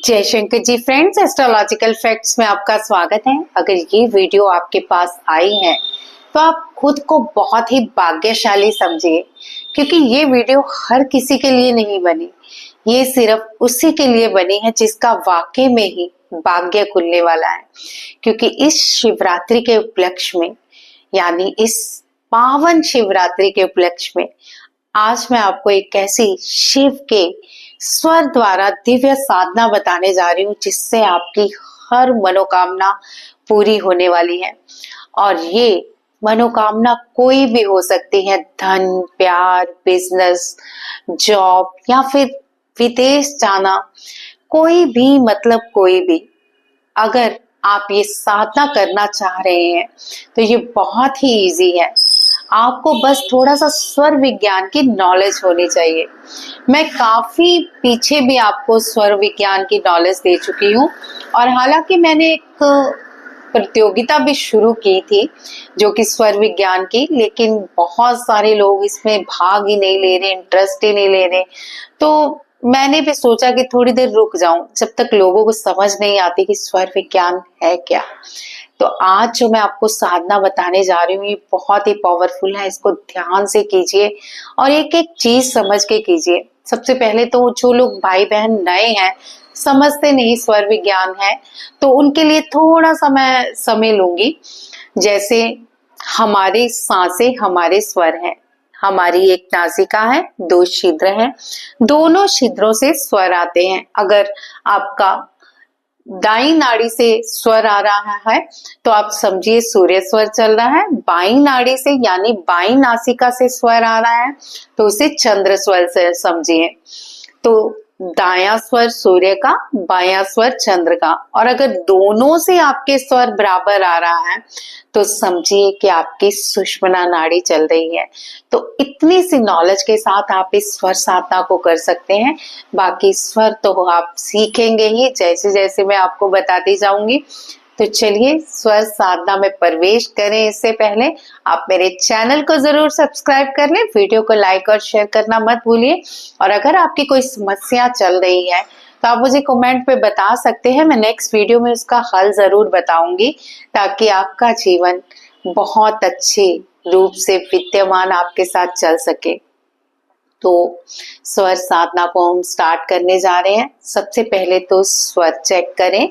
जय Shankar ji friends, astrological facts में आपका स्वागत है। अगर ये वीडियो आपके पास आई है तो आप खुद को बहुत ही भाग्यशाली समझिए, क्योंकि ये वीडियो हर किसी के लिए नहीं बनी। ये सिर्फ उसी के लिए बनी है जिसका वाकई में ही भाग्य खुलने वाला है। क्योंकि इस शिवरात्रि के उपलक्ष्य में, यानी इस पावन शिवरात्रि के उपलक्ष्य में, आज मैं आपको एक ऐसी शिव के स्वर द्वारा दिव्य साधना बताने जा रही हूँ जिससे आपकी हर मनोकामना पूरी होने वाली है। और ये मनोकामना कोई भी हो सकती है, धन, प्यार, बिजनेस, जॉब या फिर विदेश जाना, कोई भी, मतलब कोई भी। अगर आप ये साधना करना चाह रहे हैं तो ये बहुत ही इजी है। आपको बस थोड़ा सा स्वर विज्ञान की नॉलेज होनी चाहिए। मैं काफी पीछे भी आपको स्वर विज्ञान की नॉलेज दे चुकी हूँ, और हालांकि मैंने एक प्रतियोगिता भी शुरू की थी जो कि स्वर विज्ञान की, लेकिन बहुत सारे लोग इसमें भाग ही नहीं ले रहे, इंटरेस्ट ही नहीं ले रहे। तो मैंने भी सोचा कि थोड़ी देर रुक जाऊं जब तक लोगों को समझ नहीं आती कि स्वर विज्ञान है क्या। तो आज जो मैं आपको साधना बताने जा रही हूँ ये बहुत ही पावरफुल है। इसको ध्यान से कीजिए और एक एक चीज समझ के कीजिए। सबसे पहले तो जो लोग भाई बहन नए हैं, समझते नहीं स्वर विज्ञान है, तो उनके लिए थोड़ा सा मैं समय लूंगी। जैसे हमारी सांसें हमारे स्वर हैं। हमारी एक नासिका है, दो छिद्र हैं, दोनों छिद्रों से स्वर आते हैं। अगर आपका दाई नाड़ी से स्वर आ रहा है तो आप समझिए सूर्य स्वर चल रहा है। बाई नाड़ी से यानी बाई नासिका से स्वर आ रहा है तो उसे चंद्र स्वर से समझिए। तो दायां स्वर सूर्य का, बायां स्वर चंद्र का। और अगर दोनों से आपके स्वर बराबर आ रहा है तो समझिए कि आपकी सुषुम्ना नाड़ी चल रही है। तो इतनी सी नॉलेज के साथ आप इस स्वर साधना को कर सकते हैं। बाकी स्वर तो आप सीखेंगे ही जैसे जैसे मैं आपको बताती जाऊंगी। तो चलिए स्वर साधना में प्रवेश करें। इससे पहले आप मेरे चैनल को जरूर सब्सक्राइब कर लें, वीडियो को लाइक और शेयर करना मत भूलिए। और अगर आपकी कोई समस्या चल रही है तो आप मुझे कमेंट पे बता सकते हैं, मैं नेक्स्ट वीडियो में उसका हल जरूर बताऊंगी, ताकि आपका जीवन बहुत अच्छे रूप से विद्यमान आपके साथ चल सके। तो स्वर साधना को हम स्टार्ट करने जा रहे हैं। सबसे पहले तो स्वर चेक करें।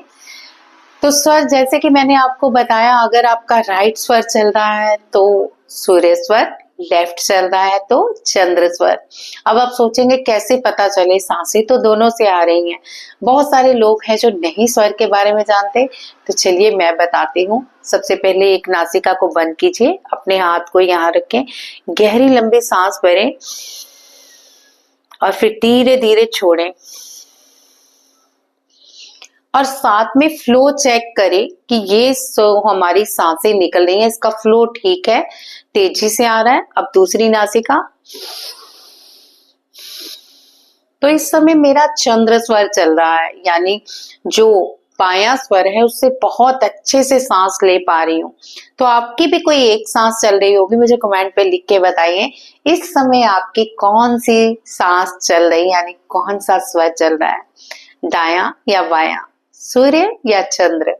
तो स्वर, जैसे कि मैंने आपको बताया, अगर आपका राइट स्वर चल रहा है तो सूर्य स्वर, लेफ्ट चल रहा है तो चंद्र स्वर। अब आप सोचेंगे कैसे पता चले, सांसें तो दोनों से आ रही हैं। बहुत सारे लोग हैं जो नहीं स्वर के बारे में जानते, तो चलिए मैं बताती हूँ। सबसे पहले एक नासिका को बंद कीजिए, अपने हाथ को यहाँ रखें, गहरी लंबी सांस भरें और फिर धीरे धीरे छोड़ें। और साथ में फ्लो चेक करें कि ये हमारी सांसें निकल रही हैं, इसका फ्लो ठीक है, तेजी से आ रहा है। अब दूसरी नासिका। तो इस समय मेरा चंद्र स्वर चल रहा है, यानी जो बायां स्वर है उससे बहुत अच्छे से सांस ले पा रही हूँ। तो आपकी भी कोई एक सांस चल रही होगी, मुझे कमेंट पे लिख के बताइए इस समय आपकी कौन सी सांस चल रही है, यानी कौन सा स्वर चल रहा है, दायां या बायां, सूर्य या चंद्र।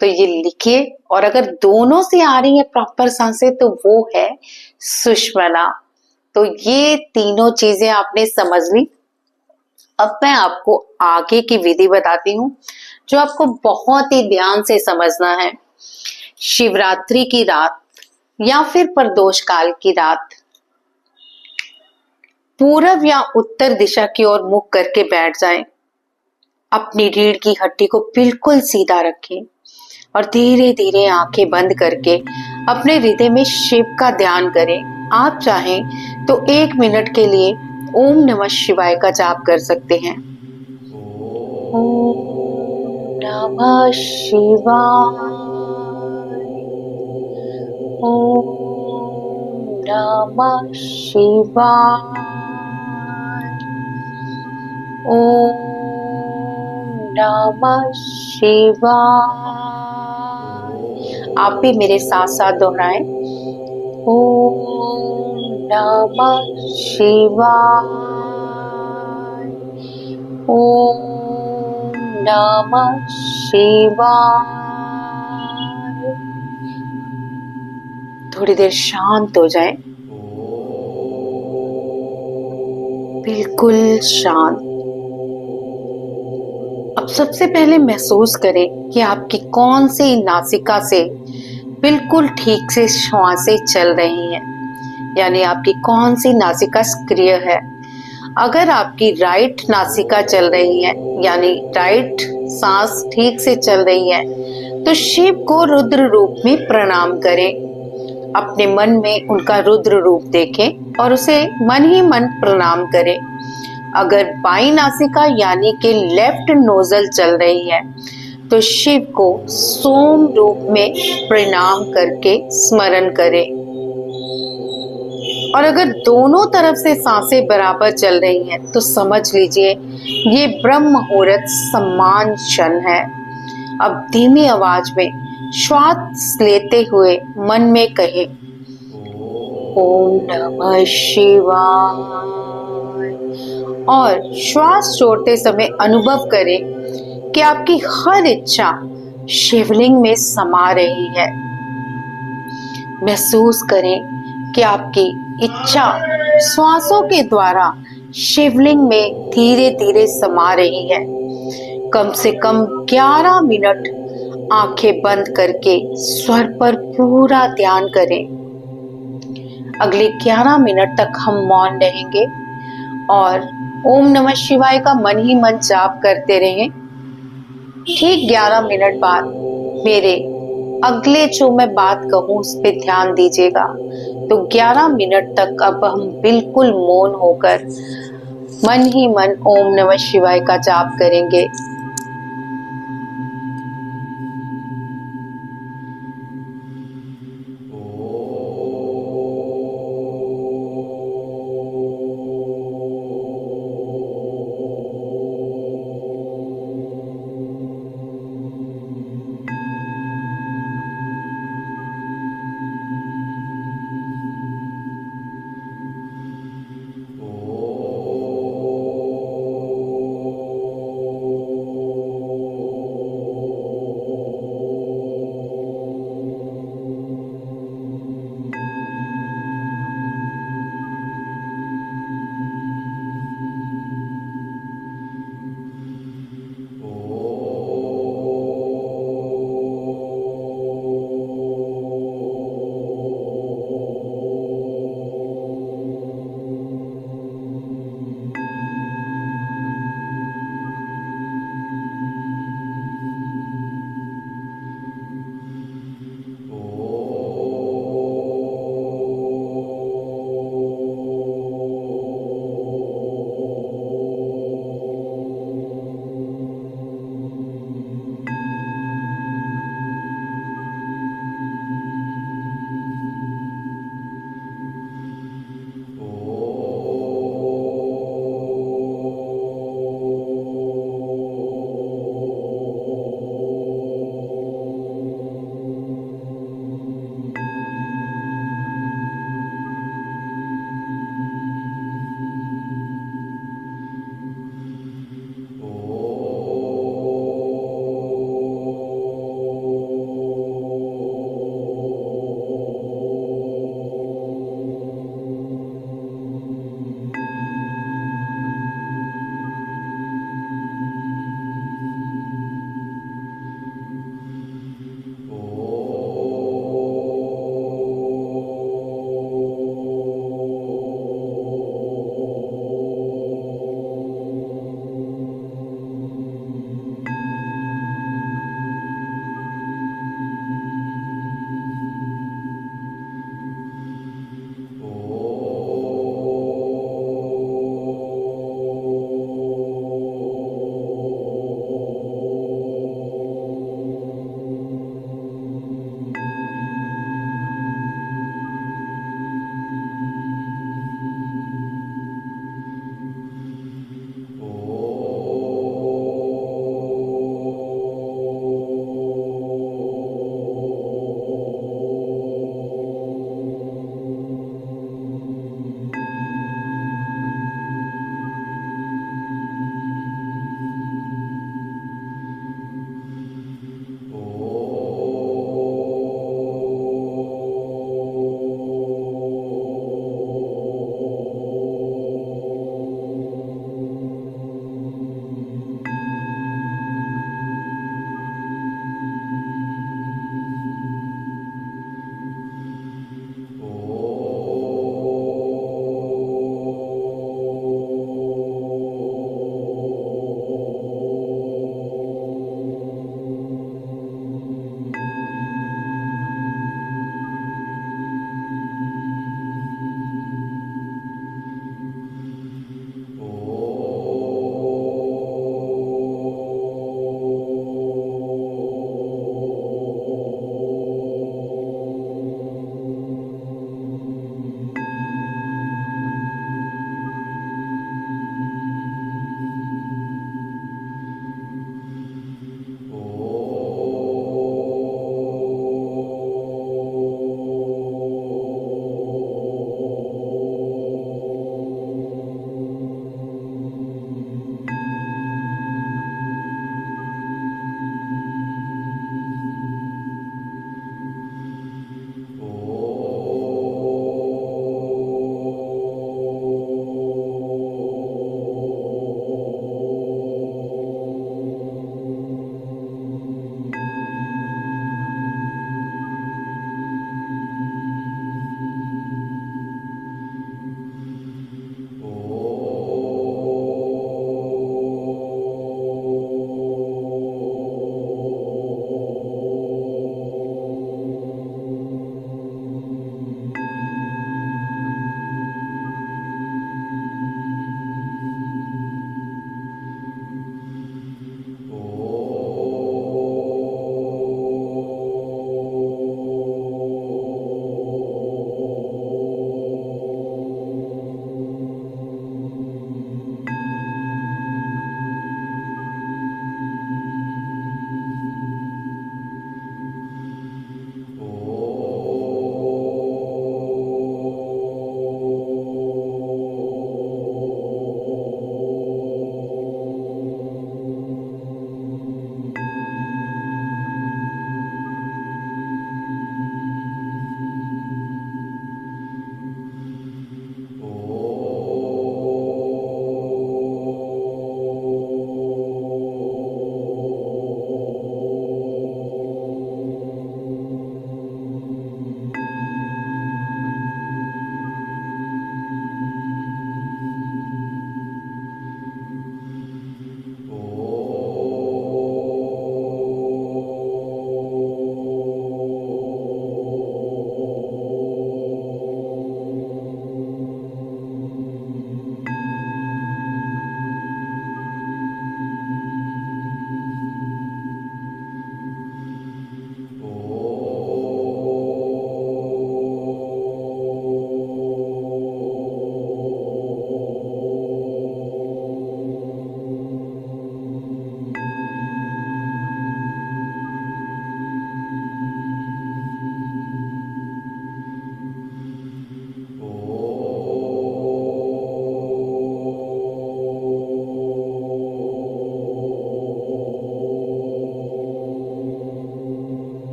तो ये लिखिए। और अगर दोनों से आ रही है प्रॉपर सांसें तो वो है सुषुम्ना। तो ये तीनों चीजें आपने समझ ली। अब मैं आपको आगे की विधि बताती हूँ जो आपको बहुत ही ध्यान से समझना है। शिवरात्रि की रात या फिर प्रदोष काल की रात पूरब या उत्तर दिशा की ओर मुख करके बैठ जाएं। अपनी रीढ़ की हड्डी को बिल्कुल सीधा रखें और धीरे धीरे आंखें बंद करके अपने हृदय में शिव का ध्यान करें। आप चाहें तो 1 मिनट के लिए ओम नमः शिवाय का जाप कर सकते हैं। ओम नमः शिवाय, ओम नमः शिवाय, ओम नमः शिवाय। आप भी मेरे साथ साथ दोहराएं। ओम नमः शिवाय, ओम नमः शिवाय। थोड़ी देर शांत हो जाए, बिल्कुल शांत। अब सबसे पहले महसूस करें कि आपकी कौन सी नासिका से बिल्कुल ठीक से श्वासें चल रही हैं, यानी आपकी कौन सी नासिका सक्रिय है। अगर आपकी राइट नासिका चल रही है, यानी राइट सांस ठीक से चल रही है, तो शिव को रुद्र रूप में प्रणाम करें। अपने मन में उनका रुद्र रूप देखें और उसे मन ही मन प्रणाम करें। अगर बाई नासिका यानी कि लेफ्ट नोजल चल रही है, तो शिव को सोम रूप में प्रणाम करके स्मरण करें। और अगर दोनों तरफ से सांसें बराबर चल रही हैं, तो समझ लीजिए ये ब्रह्म मुहूर्त सम्मान क्षण है। अब धीमी आवाज में श्वास लेते हुए मन में कहें, ओम नमः शिवाय। और श्वास छोड़ते समय अनुभव करें कि आपकी हर इच्छा शिवलिंग में समा रही है। महसूस करें कि आपकी इच्छा श्वासों के द्वारा शिवलिंग में धीरे धीरे समा रही है। कम से कम 11 मिनट आंखें बंद करके स्वर पर पूरा ध्यान करें। अगले 11 मिनट तक हम मौन रहेंगे और ओम नमः शिवाय का मन ही मन जाप करते रहें। ठीक 11 मिनट बाद मेरे अगले जो मैं बात कहूँ उस पर ध्यान दीजिएगा। तो 11 मिनट तक अब हम बिल्कुल मौन होकर मन ही मन ओम नमः शिवाय का जाप करेंगे।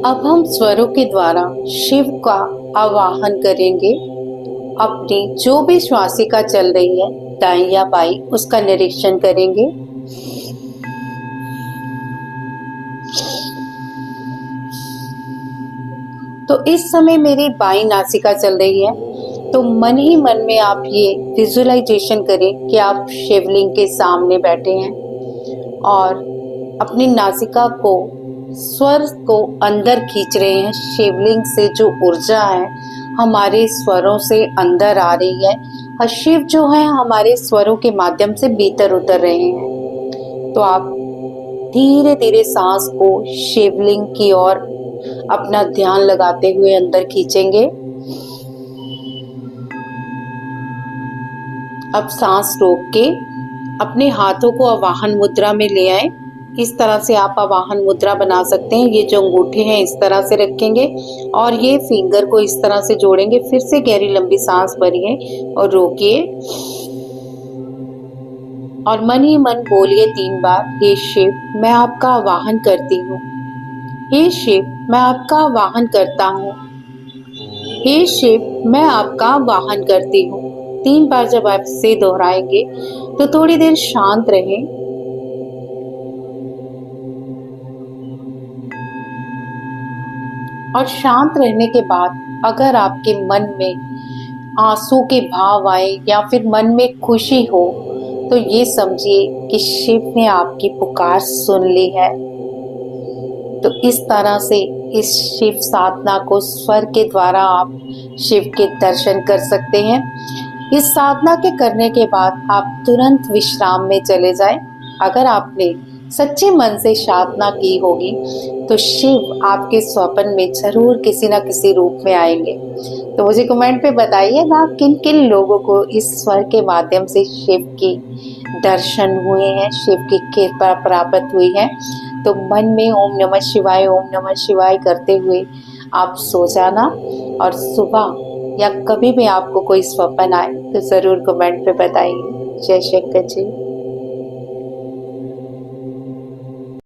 अब हम स्वरों के द्वारा शिव का आवाहन करेंगे। अपनी जो भी श्वासिका चल रही है दाएं या बाएं, उसका निरीक्षण करेंगे। तो इस समय मेरी बाईं नासिका चल रही है, तो मन ही मन में आप ये विजुअलाइजेशन करें कि आप शिवलिंग के सामने बैठे हैं और अपनी नासिका को, स्वर को अंदर खींच रहे हैं। शिवलिंग से जो ऊर्जा है हमारे स्वरों से अंदर आ रही है और शिव जो है हमारे स्वरों के माध्यम से भीतर उतर रहे हैं। तो आप धीरे धीरे सांस को शिवलिंग की ओर अपना ध्यान लगाते हुए अंदर खींचेंगे। अब सांस रोक के अपने हाथों को आवाहन मुद्रा में ले आए। इस तरह से आप आवाहन मुद्रा बना सकते हैं। ये जो अंगूठे हैं इस तरह से रखेंगे और ये फिंगर को इस तरह से जोड़ेंगे। फिर से गहरी लंबी सांस भरिए और रोकिए और मन ही मन बोलिए 3 बार, हे शिव मैं आपका आवाहन करती हूँ। हे शिव मैं आपका आवाहन करता हूँ। हे शिव मैं आपका आवाहन करती हूँ। 3 बार जब आप इसे दोहराएंगे तो थोड़ी देर शांत रहें। और शांत रहने के बाद अगर आपके मन में आंसू के भाव आए या फिर मन में खुशी हो तो ये समझिए कि शिव ने आपकी पुकार सुन ली है। तो इस तरह से इस शिव साधना को स्वर के द्वारा आप शिव के दर्शन कर सकते हैं। इस साधना के करने के बाद आप तुरंत विश्राम में चले जाएं। अगर आपने सच्चे मन से साधना की होगी तो शिव आपके स्वप्न में जरूर किसी न किसी रूप में आएंगे। तो मुझे कमेंट पे बताइएगा किन किन लोगों को इस स्वर के माध्यम से शिव की दर्शन हुए हैं, शिव की कृपा प्राप्त हुई है। तो मन में ओम नमः शिवाय करते हुए आप सो जाना और सुबह या कभी भी आपको कोई स्वप्न आए तो जरूर कमेंट पे बताइए। जय शंकर जी।